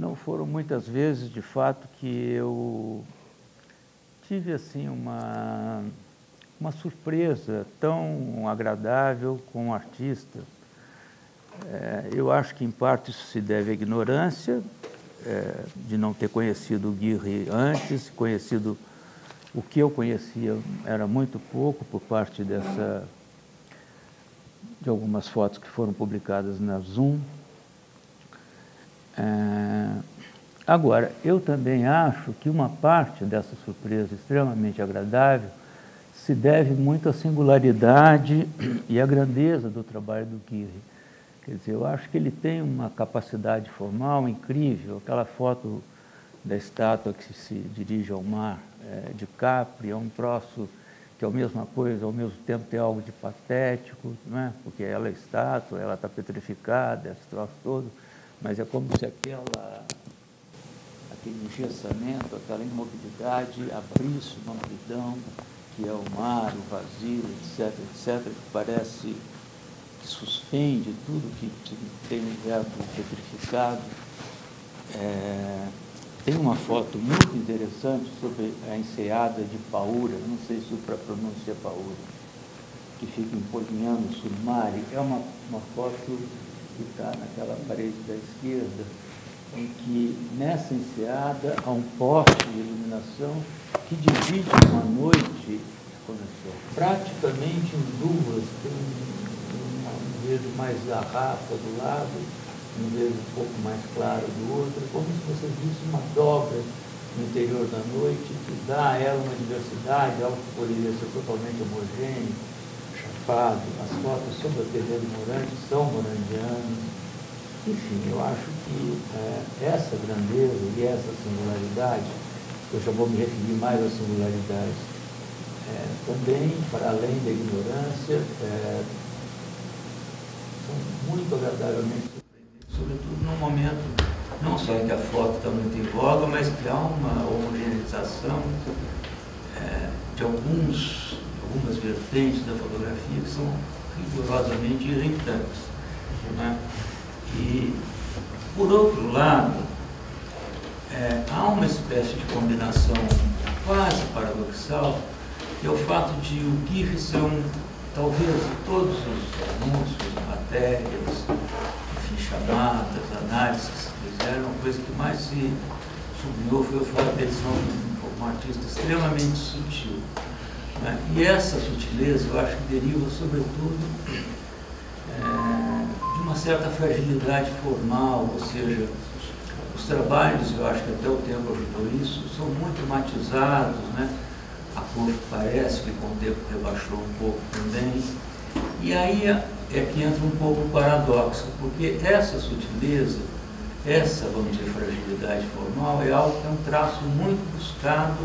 não foram muitas vezes, de fato, que eu tive assim uma surpresa tão agradável com um artista. Eu acho que, em parte, isso se deve à ignorância, de não ter conhecido o Guirri antes, conhecido o que eu conhecia era muito pouco por parte de algumas fotos que foram publicadas na Zoom. Agora, eu também acho que uma parte dessa surpresa extremamente agradável se deve muito à singularidade e à grandeza do trabalho do Guirri. Quer dizer, eu acho que ele tem uma capacidade formal incrível. Aquela foto da estátua que se dirige ao mar, de Capri, é um troço que é a mesma coisa, ao mesmo tempo tem algo de patético, não é? Porque ela é estátua, ela está petrificada, esse troço todo, mas é como se aquele engessamento, aquela imobilidade abrisse uma amplidão, que é o mar, o vazio, etc., que parece que suspende tudo que tem um verbo petrificado. Tem uma foto muito interessante sobre a enseada de Paura, não sei se para pronunciar Paura, que fica em Polignano sul Mare. É uma foto que está naquela parede da esquerda, em que nessa enseada há um poste de iluminação que divide uma noite, praticamente em duas. Tem um verde mais garrafa do lado, um verde um pouco mais claro do outro, como se você visse uma dobra no interior da noite, que dá a ela uma diversidade, algo que poderia ser totalmente homogêneo, chapado. As fotos sobre a TV do Morandi são morandianas. Enfim, eu acho que essa grandeza e essa singularidade, eu já vou me referir mais às singularidades, também, para além da ignorância, são muito agradavelmente surpreendentes, sobretudo num momento, não só em que a foto está muito em voga, mas que há uma homogeneização de algumas vertentes da fotografia que são rigorosamente irritantes, né? E, por outro lado, há uma espécie de combinação quase paradoxal, que é o fato de o Guirri ser talvez todos os anúncios, matérias, enfim, chamadas, análises que se fizeram, a coisa que mais se sublinhou foi o fato de eles serem um artista extremamente sutil, né? E essa sutileza, eu acho que deriva, sobretudo, de uma certa fragilidade formal, ou seja, os trabalhos, eu acho que até o tempo ajudou isso, são muito matizados, né? A cor parece que com o tempo rebaixou um pouco também. E aí é que entra um pouco o paradoxo, porque essa sutileza, essa, vamos dizer, fragilidade formal, é algo que é um traço muito buscado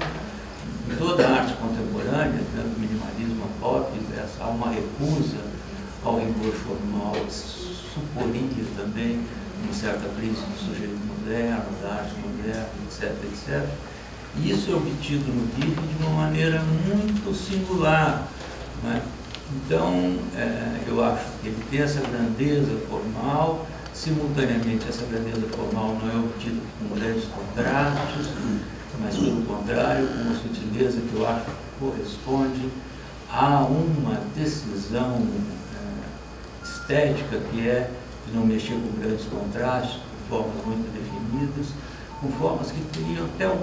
em toda a arte contemporânea, tanto minimalismo a pop, há uma recusa ao rigor formal, suporia também uma certa crise do sujeito moderno, da arte moderna, etc. E isso é obtido no Guirri de uma maneira muito singular, né? Então, eu acho que ele tem essa grandeza formal, simultaneamente essa grandeza formal não é obtida com grandes contrastes, mas, pelo contrário, com uma sutileza que eu acho que corresponde a uma decisão estética, que é de não mexer com grandes contrastes, com formas muito definidas, com formas que teriam até o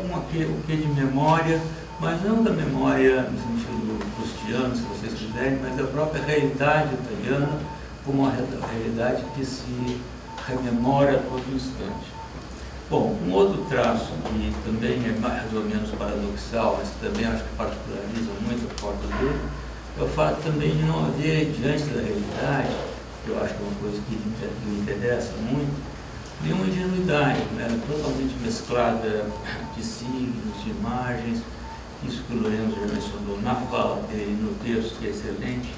quê de memória, mas não da memória no sentido prustiano, se vocês quiserem, mas da própria realidade italiana, como uma realidade que se rememora a todo instante. Bom, um outro traço que também é mais ou menos paradoxal, mas que também acho que particulariza muito a foto dele, é o fato também de não haver, diante da realidade, que eu acho que é uma coisa que me interessa muito, nenhuma ingenuidade, né? Totalmente mesclada de signos, de imagens, isso que o Lorenzo já mencionou na fala dele, no texto, que é excelente,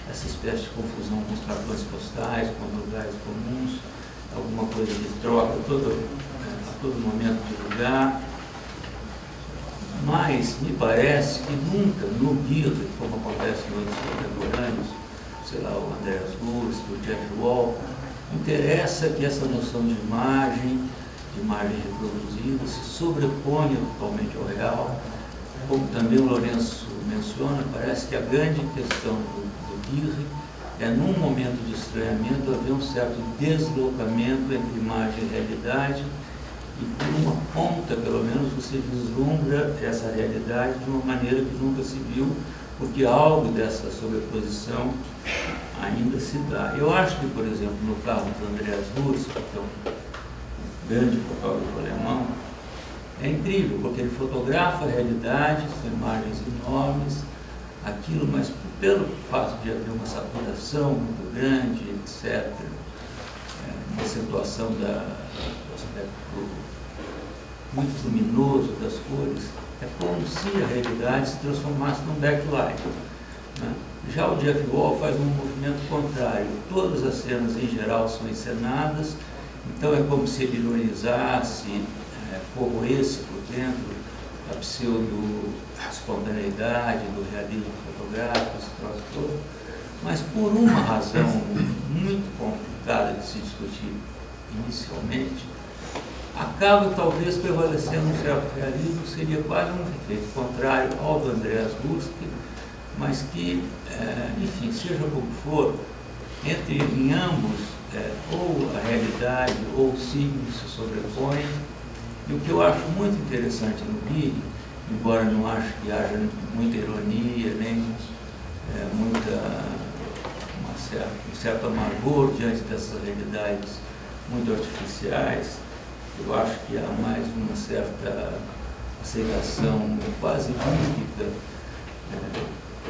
essa espécie de confusão com os cartões postais, com os lugares comuns, alguma coisa que troca a todo momento de lugar. Mas me parece que nunca no Guirri, como acontece em outros contemporâneos, sei lá, o Andreas Gursky, o Jeff Wall, interessa que essa noção de imagem de imagem reproduzida, se sobrepõe totalmente ao real. Como também o Lourenço menciona, parece que a grande questão do Guirre é, num momento de estranhamento, haver um certo deslocamento entre imagem e realidade, e por uma ponta, pelo menos, você vislumbra essa realidade de uma maneira que nunca se viu, porque algo dessa sobreposição ainda se dá. Eu acho que, por exemplo, no caso do Andreas Gursky, que é um grande fotógrafo alemão, é incrível, porque ele fotografa a realidade, são imagens enormes, aquilo, mas pelo fato de haver uma saturação muito grande, etc., uma acentuação do aspecto muito luminoso das cores, é como se a realidade se transformasse num backlight, né? Já o Jeff Wall faz um movimento contrário. Todas as cenas, em geral, são encenadas, então é como se ele ironizasse, corroesse por dentro a pseudo-espontaneidade do realismo fotográfico, esse troço todo, mas por uma razão muito complicada de se discutir inicialmente, acaba talvez prevalecendo um certo realismo, que seria quase um efeito contrário ao do Andreas Gursky, mas que, enfim, seja como for, em ambos, ou a realidade ou o signo se sobrepõem. E o que eu acho muito interessante no Guirre, embora não acho que haja muita ironia, nem um certo amargor diante dessas realidades muito artificiais, eu acho que há mais uma certa aceitação quase mística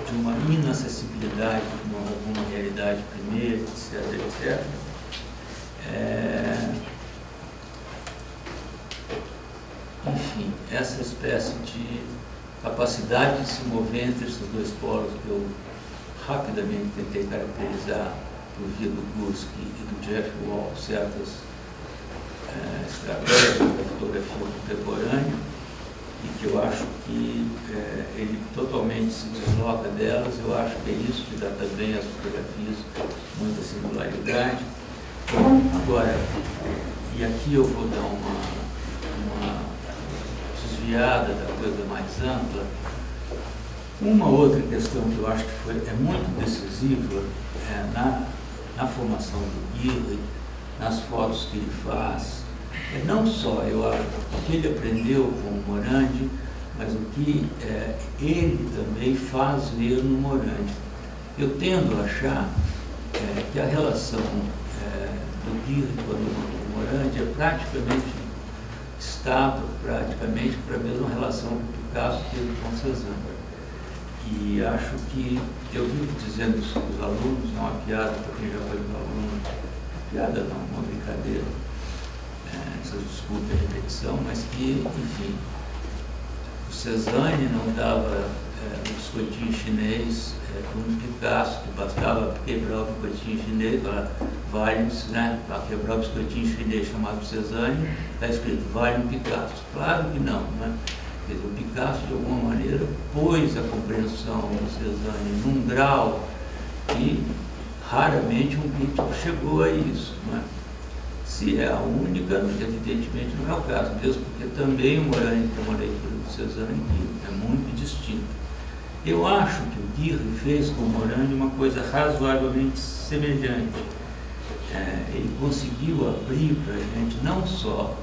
de uma inacessibilidade de uma realidade primeira, etc., etc. Enfim, essa espécie de capacidade de se mover entre esses dois polos que eu rapidamente tentei caracterizar por via do Gursky e do Jeff Wall, certas estratégias da fotografia contemporânea, e que eu acho que ele totalmente se desloca delas. Eu acho que é isso que dá também às fotografias muita singularidade. Agora, e aqui eu vou dar uma desviada da coisa mais ampla. Uma outra questão que eu acho que é muito decisiva na formação do Guirre, nas fotos que ele faz, não só, eu acho, o que ele aprendeu com o Morandi, mas o que ele também faz ver no Morandi. Eu tendo a achar que a relação do Guirre com o Morandi é praticamente estável, praticamente para a mesma relação que o Picasso teve com Cézanne. E acho que, eu vivo dizendo isso para os alunos, não é uma piada para quem já foi meu aluno, piada não, uma brincadeira, essas desculpas de repetição, mas que, enfim, o Cézanne não dava o biscoitinho chinês como o Picasso, que bastava quebrar o biscoitinho chinês, vale, né, para quebrar o biscoitinho chinês chamado Cézanne, está escrito vale um Picasso. Claro que não, né? Quer dizer, o Picasso, de alguma maneira, pôs a compreensão do Cézanne num grau que raramente um crítico chegou a isso, né? Se é a única, evidentemente não é o caso, mesmo porque também o Morandi tem uma leitura do Cézanne que é muito distinta. Eu acho que o Guirre fez com o Morandi uma coisa razoavelmente semelhante. Ele conseguiu abrir para a gente não só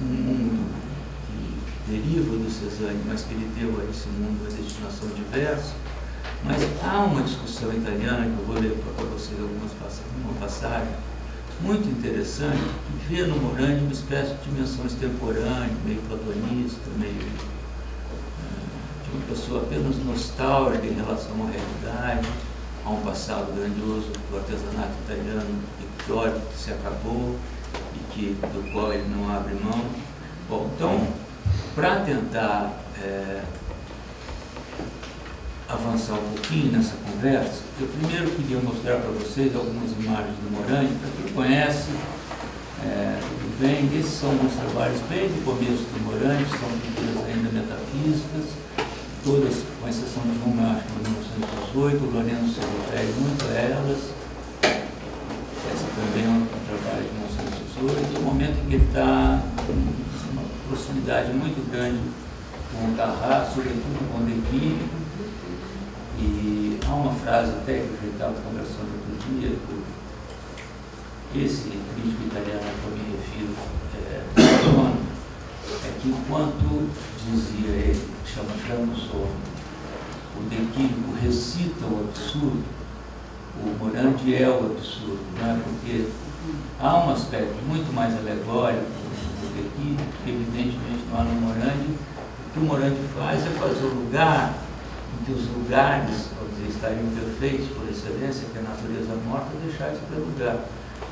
um mundo que deriva do Cézanne, mas que ele deu a esse mundo uma destinação diversa, mas há uma discussão italiana, que eu vou ler para vocês uma passagem, muito interessante, que vê no Morandi uma espécie de dimensão extemporânea, meio platonista, meio de uma pessoa apenas nostálgica em relação à realidade, a um passado grandioso do artesanato italiano pictórico que se acabou e do qual ele não abre mão. Bom, então, para tentar avançar um pouquinho nessa conversa, eu primeiro queria mostrar para vocês algumas imagens do Morandi, para quem conhece, tudo bem, esses são alguns trabalhos bem do começo do Morandi, são pinturas ainda metafísicas, todas, com exceção de uma, acho que de 1918, o Lourenço se refere muito a elas. Essa também é um trabalho de 1918. professor, e no momento em que ele está em uma proximidade muito grande com o Carrá, sobretudo com o De Químico, e há uma frase até que eu estava conversando outro dia, que esse crítico italiano a que eu me refiro é que enquanto, dizia ele, chama Franco Sono, o De Químico recita o absurdo, o Morandi é o absurdo, não é? Porque há um aspecto muito mais alegórico do De Químico, que evidentemente não há no Morandi. O que o Morandi faz é fazer o lugar em que os lugares, vamos dizer, estariam perfeitos por excelência, que é a natureza morta, deixar de ter lugar.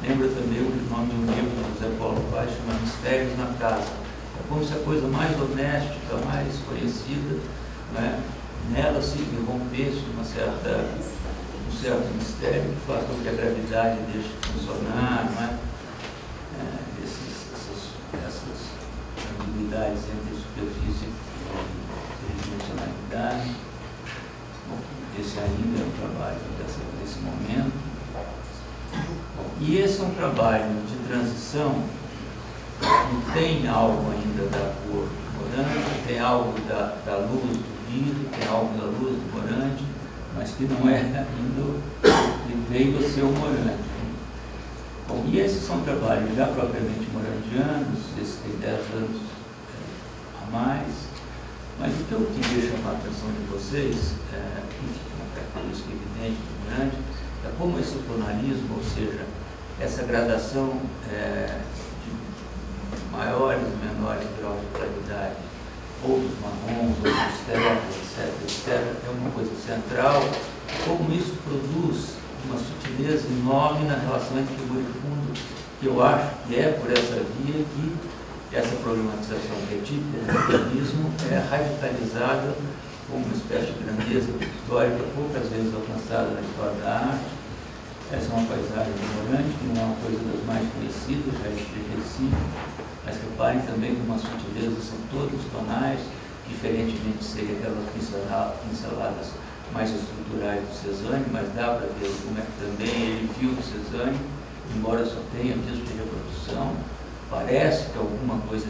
Lembra também o nome de um livro do José Paulo Paz, chama Mistérios na Casa. É como se a coisa mais doméstica, mais conhecida, né, nela se rompesse um certo mistério que faz com que a gravidade deixe de funcionar, não é? Essas ambiguidades entre superfície e tridimensionalidade. Bom, esse ainda é um trabalho desse momento. Bom, e esse é um trabalho de transição que tem algo ainda da cor do Morandi, tem algo da luz do vidro, tem algo da luz do Morandi, mas que não é ainda que veio a ser o Morandi. Bom, e esses são trabalhos já propriamente morandianos, esse tem 10 anos a mais, mas o que eu queria chamar a atenção de vocês, uma característica evidente do Morandi, é como esse tonalismo, ou seja, essa gradação de maiores e menores graus de claridade, ou dos marrons, ou dos terras, etc., é uma coisa central, como isso produz uma sutileza enorme na relação entre figura e fundo, que eu acho que é por essa via que essa problematização retípica do modernismo é radicalizada como uma espécie de grandeza histórica poucas vezes alcançada na história da arte. Essa é uma paisagem do Morandi, que não é uma coisa das mais conhecidas, já esclareci, mas reparem também que uma sutileza são todos tonais, diferentemente seria aquelas pinceladas mais estruturais do Cézanne, mas dá para ver como é que também ele viu o Cézanne, embora só tenha visto de reprodução, parece que alguma coisa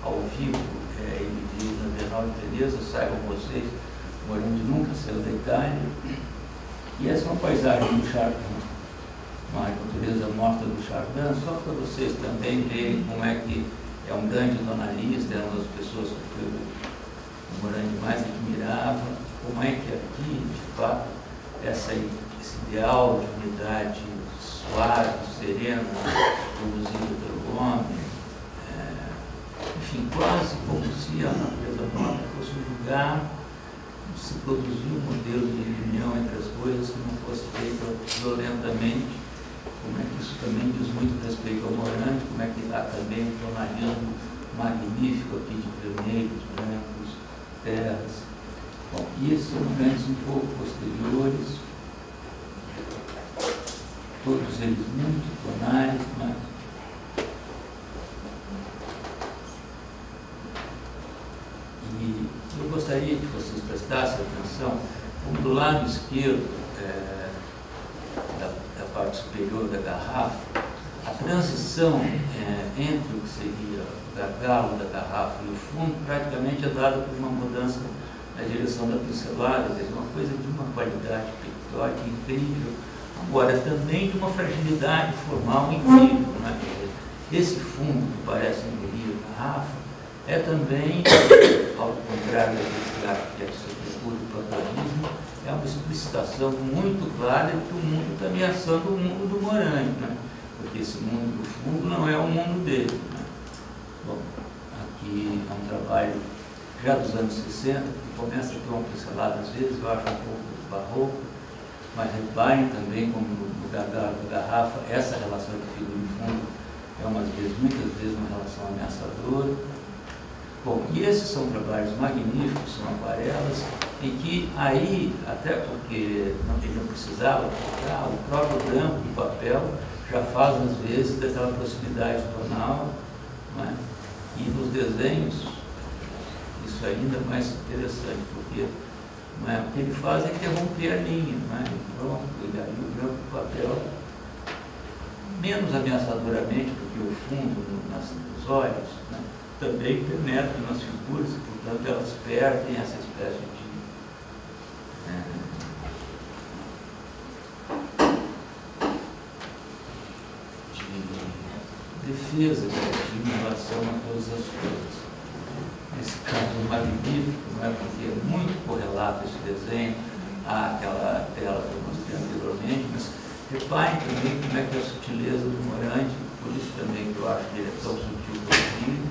ao vivo ele diz na Bienal de Veneza, saibam vocês, Morandi nunca saiu da Itália, e essa é uma paisagem do Chardin, uma natureza morta do Chardin, só para vocês também verem como é que é um grande tonalista, é uma das pessoas que o Morandi mais admirava, como é que aqui, de fato, esse ideal de unidade suave, serena, produzida pelo homem, enfim, quase como se a natureza morta fosse um lugar onde se produzia um modelo de união entre as coisas que não fosse feito violentamente. Como é que isso também diz muito respeito ao Morandi, como é que há também um tonalismo magnífico aqui de vermelhos, brancos, terras. Bom, e esses são Morandis um pouco posteriores, todos eles muito tonais, mas e eu gostaria que vocês prestassem atenção, como do lado esquerdo da parte superior da garrafa, a transição entre o que seria o gargalo da garrafa e o fundo praticamente é dada por uma mudança na direção da pincelada, quer dizer, uma coisa de uma qualidade pictórica incrível, agora também de uma fragilidade formal incrível, né? Esse fundo que parece engolir a garrafa é também, ao contrário daquele arquiteto do platonismo, é uma explicitação muito clara de que o mundo está ameaçando o mundo do Morandi, né? Porque esse mundo do fundo não é o mundo dele, né? Bom, aqui é um trabalho já dos anos 60, que começa a ter uma pincelada às vezes, eu acho um pouco barroco, mas reparem também como no gargalo da garrafa, essa relação entre figura e fundo é muitas vezes uma relação ameaçadora. Bom, e esses são trabalhos magníficos, são aquarelas, em que aí, até porque ele não precisava colocar, o próprio branco do papel já faz às vezes daquela proximidade tonal, não é? E nos desenhos, isso é ainda mais interessante, porque não é? O que ele faz é interromper a linha, não é? Pronto, e aí o branco do papel menos ameaçadoramente do que o fundo nos olhos, né, também penetram nas figuras e, portanto, elas perdem essa espécie de defesa em relação a todas as coisas. Nesse caso magnífico, não é, porque é muito correlato esse desenho àquela tela que eu mostrei anteriormente, mas reparem também como é que a sutileza do Morandi, por isso também que eu acho que ele é tão sutil como ele,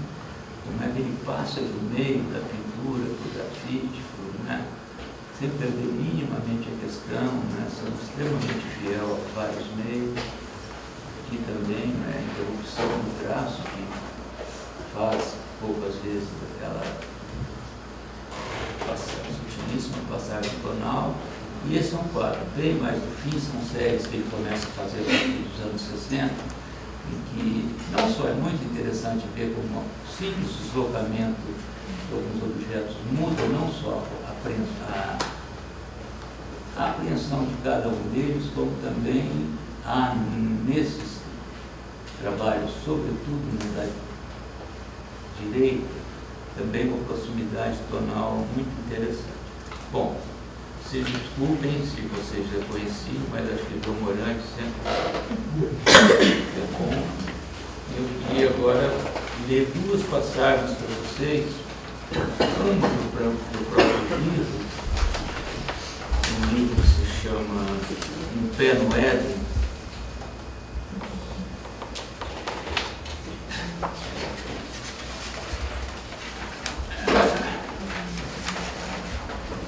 como é que ele passa do meio da pintura para o grafite, né, sem perder minimamente a questão, né, sendo extremamente fiel a vários meios. Aqui também, né, a interrupção do traço, que faz poucas vezes aquela sutilíssima passagem tonal. E esse é um quadro bem mais do fim, são séries que ele começa a fazer a partir dos anos 60, em que não só é muito interessante ver como o simples deslocamento de alguns objetos muda não só a apreensão de cada um deles, como também há nesses trabalhos, sobretudo na direita, também uma proximidade tonal muito interessante. Bom, se desculpem se vocês já conheciam, mas acho que o Morandi sempre é bom. Eu queria agora ler duas passagens para vocês, uma do próprio livro, um livro que se chama Um Pé no Éden.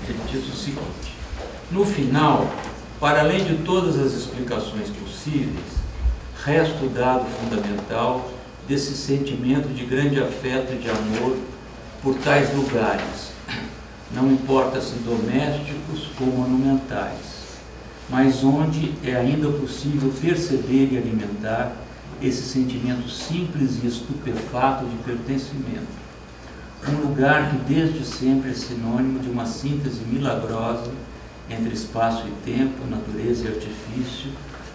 Ele diz o seguinte: no final, para além de todas as explicações possíveis, resta o dado fundamental desse sentimento de grande afeto e de amor por tais lugares, não importa se domésticos ou monumentais, mas onde é ainda possível perceber e alimentar esse sentimento simples e estupefato de pertencimento. Um lugar que desde sempre é sinônimo de uma síntese milagrosa entre espaço e tempo, natureza e artifício,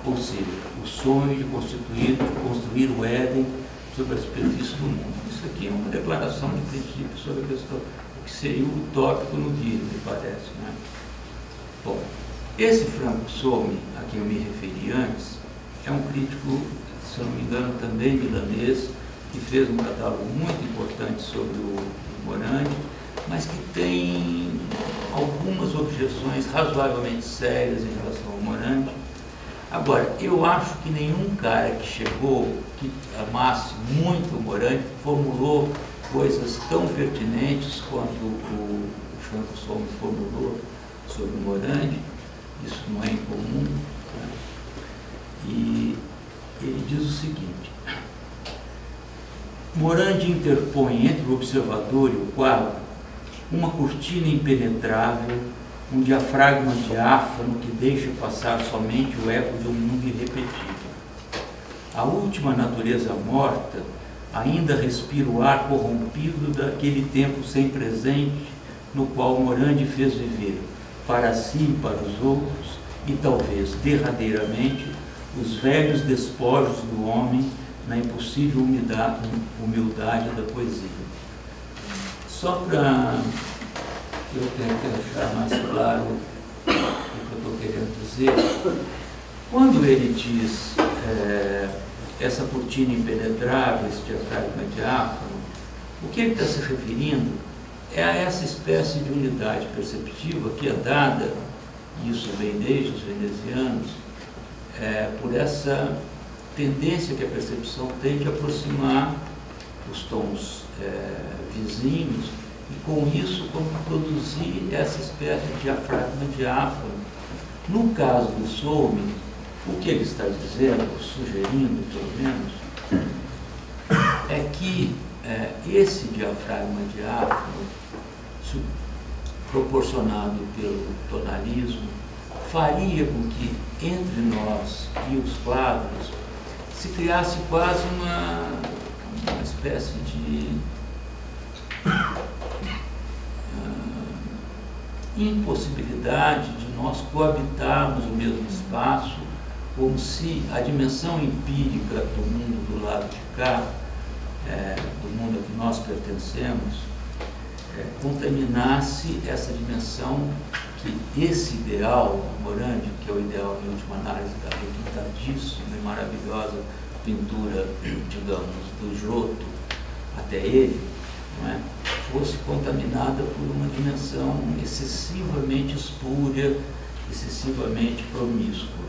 ou seja, o sonho de construir o Éden sobre a superfície do mundo. Isso aqui é uma declaração de princípio sobre a questão, o que seria o utópico no dia, me parece, né? Bom, esse Franco Somi, a quem eu me referi antes, é um crítico, se eu não me engano, também milanês, que fez um catálogo muito importante sobre o Morandi, mas que tem algumas objeções razoavelmente sérias em relação ao Morandi. Agora, eu acho que nenhum cara que chegou, que amasse muito o Morandi, formulou coisas tão pertinentes quanto o Franco Somi formulou sobre o Morandi. Isso não é incomum, né? E ele diz o seguinte: Morandi interpõe entre o observador e o quadro uma cortina impenetrável, um diafragma diáfano que deixa passar somente o eco de um mundo irrepetível. A última natureza morta ainda respira o ar corrompido daquele tempo sem presente no qual Morandi fez viver, para si e para os outros, e talvez derradeiramente, os velhos despojos do homem na impossível humildade da poesia. Só para eu deixar mais claro o que eu estou querendo dizer, quando ele diz essa cortina impenetrável, esse diafragma diáfano, o que ele está se referindo é a essa espécie de unidade perceptiva que é dada, e isso vem desde os venezianos, por essa tendência que a percepção tem de aproximar os tons vizinhos e, com isso, como produzir essa espécie de diafragma diáfano. No caso do Somi, o que ele está dizendo, sugerindo, pelo menos, é que esse diafragma diáfano, proporcionado pelo tonalismo, faria com que, entre nós e os quadros, se criasse quase uma espécie de impossibilidade de nós coabitarmos o mesmo espaço como se a dimensão empírica do mundo do lado de cá, do mundo a que nós pertencemos, contaminasse essa dimensão que esse ideal, Morandi, que é o ideal em última análise da requintadíssima e maravilhosa pintura, digamos, do Giotto até ele, não é? Fosse contaminada por uma dimensão excessivamente espúria, excessivamente promíscua.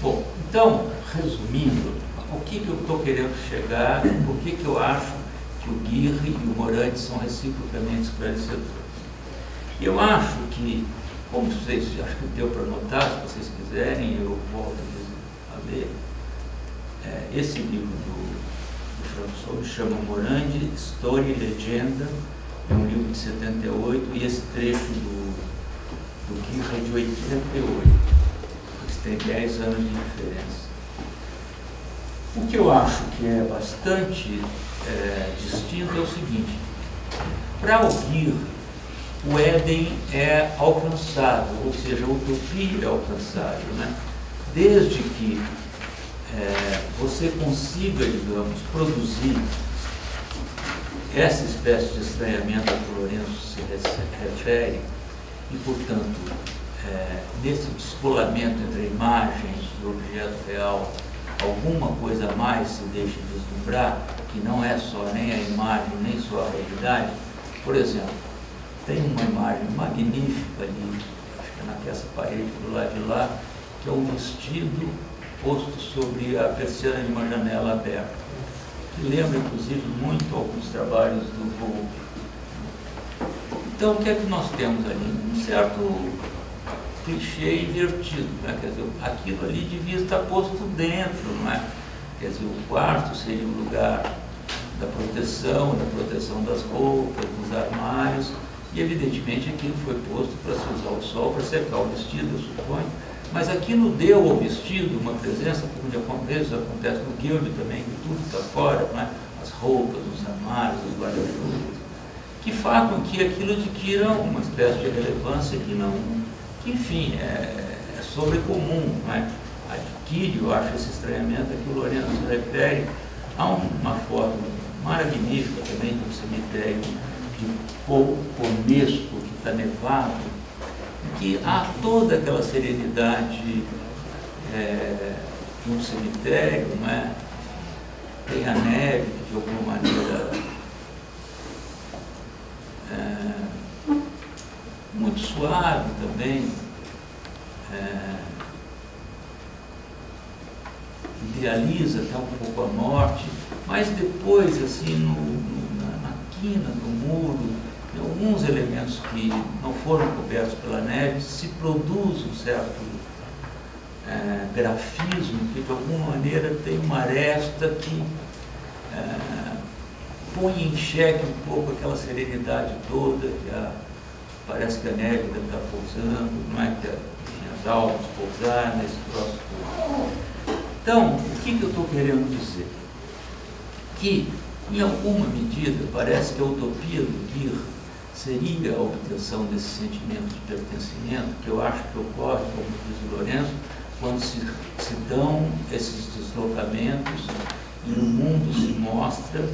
Bom, então, resumindo, o que eu estou querendo chegar, por que eu acho que o Guirre e o Morandi são reciprocamente esclarecedores? Eu acho que, como vocês, acho que deu para notar, se vocês quiserem, eu volto a ler, esse livro do François chama Morandi, História e Legenda, é um livro de 78, e esse trecho do Guirre é de 88, eles têm 10 anos de diferença. O que eu acho que é bastante distinto é o seguinte: para o Guirre, o Éden é alcançável, ou seja, a utopia é alcançável, né? Desde que você consiga, digamos, produzir essa espécie de estranhamento a que o Lourenço se refere e, portanto, nesse descolamento entre a imagem e o objeto real, alguma coisa a mais se deixa vislumbrar, que não é só nem a imagem, nem só a realidade. Por exemplo, tem uma imagem magnífica ali, acho que é naquela parede do lado de lá, que é um vestido posto sobre a persiana de uma janela aberta, que lembra, inclusive, muito alguns trabalhos do Volpe. Então, o que é que nós temos ali? Um certo clichê invertido, né? Quer dizer, aquilo ali devia estar posto dentro, não é? Quer dizer, o quarto seria o lugar da proteção das roupas, dos armários, e evidentemente aquilo foi posto para se usar o sol, para secar o vestido, eu suponho, mas aquilo deu ao vestido uma presença, como às vezes acontece no Guilherme também, que tudo está fora, não é? As roupas, os armários, os guarda-roupas, que fazem que aquilo adquira uma espécie de relevância que não, que, enfim, é sobrecomum, não é? Adquire, eu acho, esse estranhamento a que o Lourenço se refere. Há uma foto magnífica também de um cemitério de Comesco, que está nevado, que há toda aquela serenidade de um cemitério, não é? Tem a neve, que de alguma maneira muito suave também, idealiza até um pouco a morte, mas depois, assim, na quina do muro, em alguns elementos que não foram cobertos pela neve, se produz um certo grafismo que, de alguma maneira, tem uma aresta que põe em xeque um pouco aquela serenidade toda, que parece que a neve deve estar pousando, não é? Que as almas pousar nesse troço todo. Então, o que eu estou querendo dizer? Que, em alguma medida, parece que a utopia do Guirre seria a obtenção desse sentimento de pertencimento, que eu acho que ocorre, como diz o Lourenço, quando se dão esses deslocamentos e o mundo se mostra,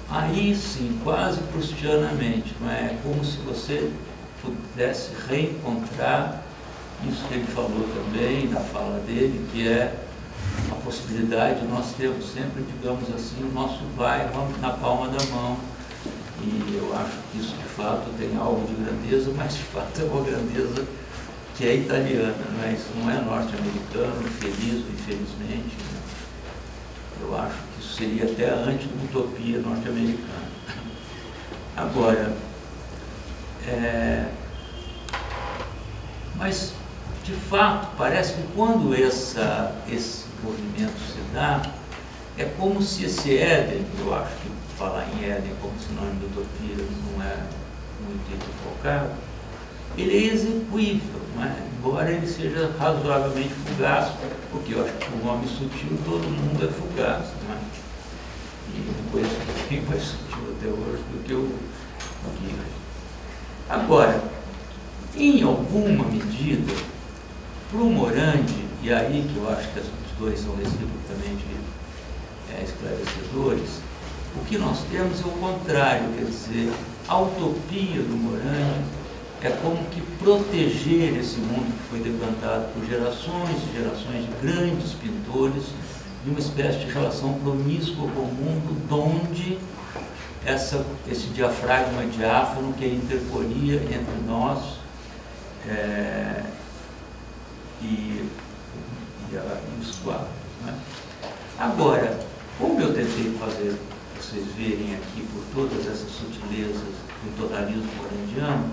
aí sim, quase prustianamente, não é? Como se você pudesse reencontrar isso que ele falou também na fala dele, que é a possibilidade de nós termos sempre, digamos assim, o nosso bairro na palma da mão. E eu acho que isso de fato tem algo de grandeza, mas de fato é uma grandeza que é italiana, não é? Isso não é norte-americano, feliz ou infelizmente, né? Eu acho que isso seria até a anti-utopia norte-americana. Agora, mas de fato parece que quando esse movimento se dá, é como se esse Éden, eu acho que falar em Éden como sinônimo de utopia não é muito focado, ele é execuível, não é? Embora ele seja razoavelmente fugaz, porque eu acho que um homem sutil, todo mundo é fugaz, não é? E depois bem mais sutil até hoje do que o Guilherme. Agora, em alguma medida, Para o Morandi, e aí que eu acho que os dois são reciprocamente esclarecedores, o que nós temos é o contrário, quer dizer, a utopia do Morandi é como que proteger esse mundo que foi decantado por gerações e gerações de grandes pintores de uma espécie de relação promíscua com o mundo, donde esse diafragma diáfano que interporia entre nós e os quadros, né? Agora, como eu tentei fazer vocês verem aqui por todas essas sutilezas do tonalismo morandiano,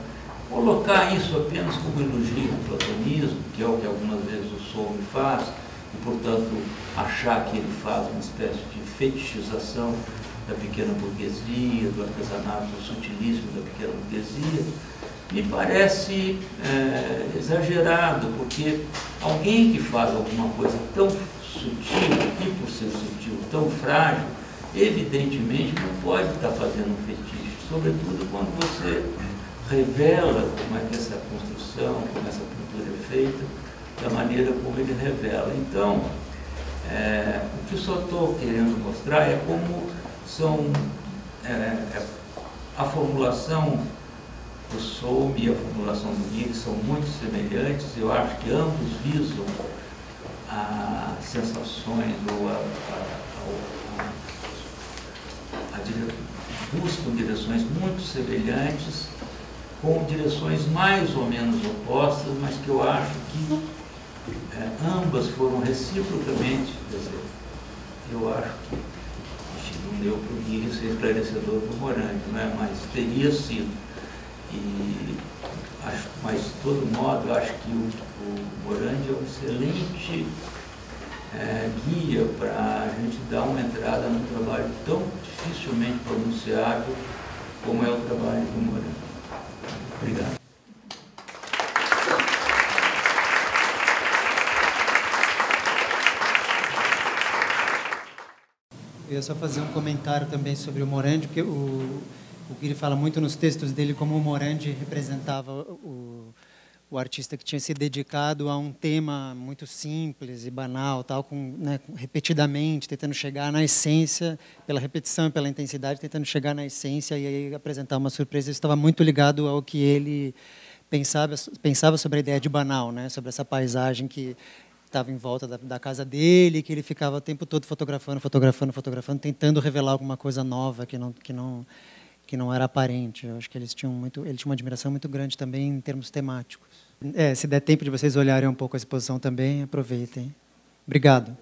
colocar isso apenas como elogio do platonismo, que é o que algumas vezes o Somme faz, e, portanto, achar que ele faz uma espécie de fetichização da pequena burguesia, do artesanato sutilíssimo da pequena burguesia, me parece exagerado, porque alguém que faz alguma coisa tão sutil, e por ser sutil, tão frágil, evidentemente não pode estar fazendo um fetiche, sobretudo quando você revela como é que essa construção, como essa pintura é feita, da maneira como ele revela. Então, o que eu só estou querendo mostrar é como são a formulação do Somme e a formulação do Guy são muito semelhantes. Eu acho que ambos visam as sensações ou buscam direções muito semelhantes, com direções mais ou menos opostas, mas que eu acho que ambas foram reciprocamente, quer dizer, eu acho que, enfim, não deu para o Guy ser esclarecedor do Morandi, né? Mas teria sido. Mas, de todo modo, eu acho que o Morandi é um excelente guia para a gente dar uma entrada num trabalho tão dificilmente pronunciável como é o trabalho do Morandi. Obrigado. Eu ia só fazer um comentário também sobre o Morandi, porque o Guy fala muito nos textos dele como o Morandi representava o artista que tinha se dedicado a um tema muito simples e banal, tal, repetidamente, tentando chegar na essência, pela repetição e pela intensidade, tentando chegar na essência e aí apresentar uma surpresa. Isso estava muito ligado ao que ele pensava sobre a ideia de banal, né? Sobre essa paisagem que estava em volta da casa dele, que ele ficava o tempo todo fotografando, tentando revelar alguma coisa nova que não era aparente. Eu acho que ele tinha uma admiração muito grande também em termos temáticos. Se der tempo de vocês olharem um pouco a exposição também, aproveitem. Obrigado.